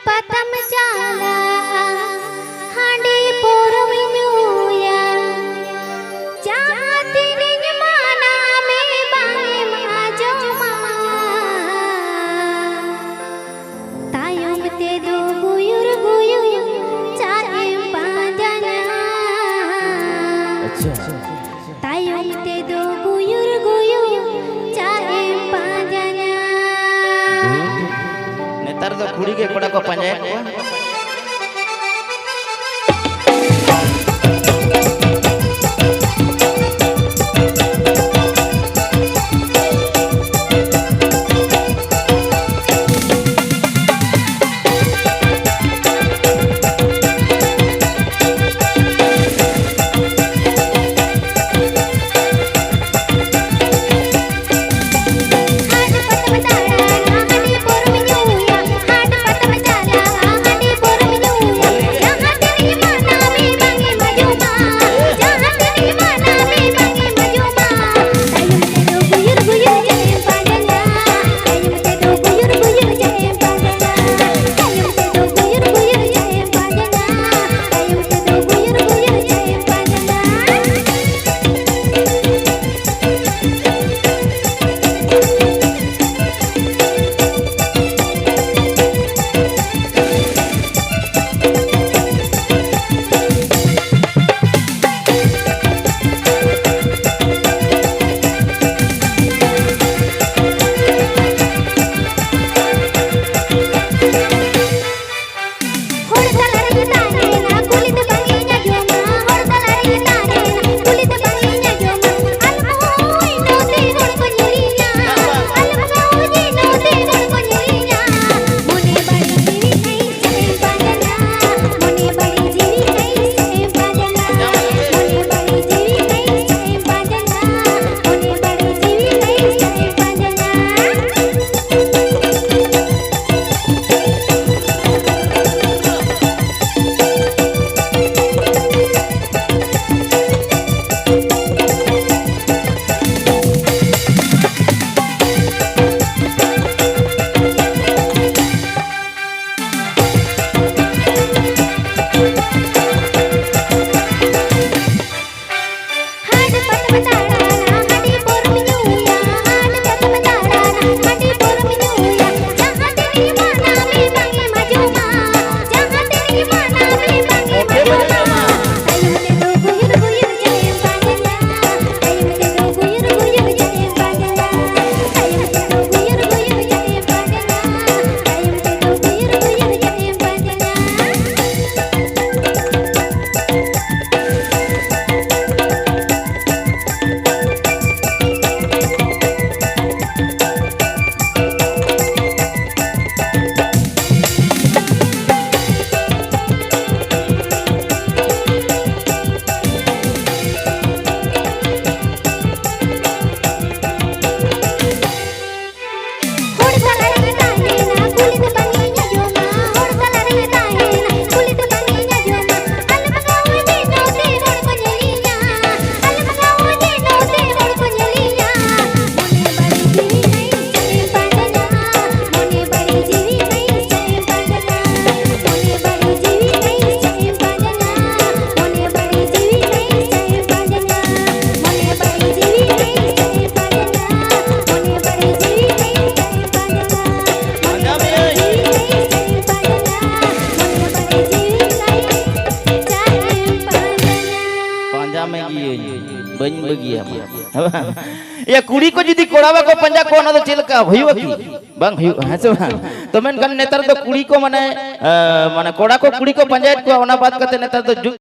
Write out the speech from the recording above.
पतम जाला हांडी पोरविनुया चाहती नहीं माना में बाए माजो मा तायुम ते दो गुयुर गुयुर चाहे पाजना तायुम ते दो गुयुर गुयुर चाहे पाजना नेतार तो कुड़ी के कोड़ा को पंचायत बन बगिया या कुड़ी को जदी कोड़ावा को पंजा को ना तो चिलका भइयो की बंग भइयो हसो तो मेन कन नेतर तो कुड़ी को माने माने कोड़ा को कुड़ी को पंचायत को ओना बात करते नेतर तो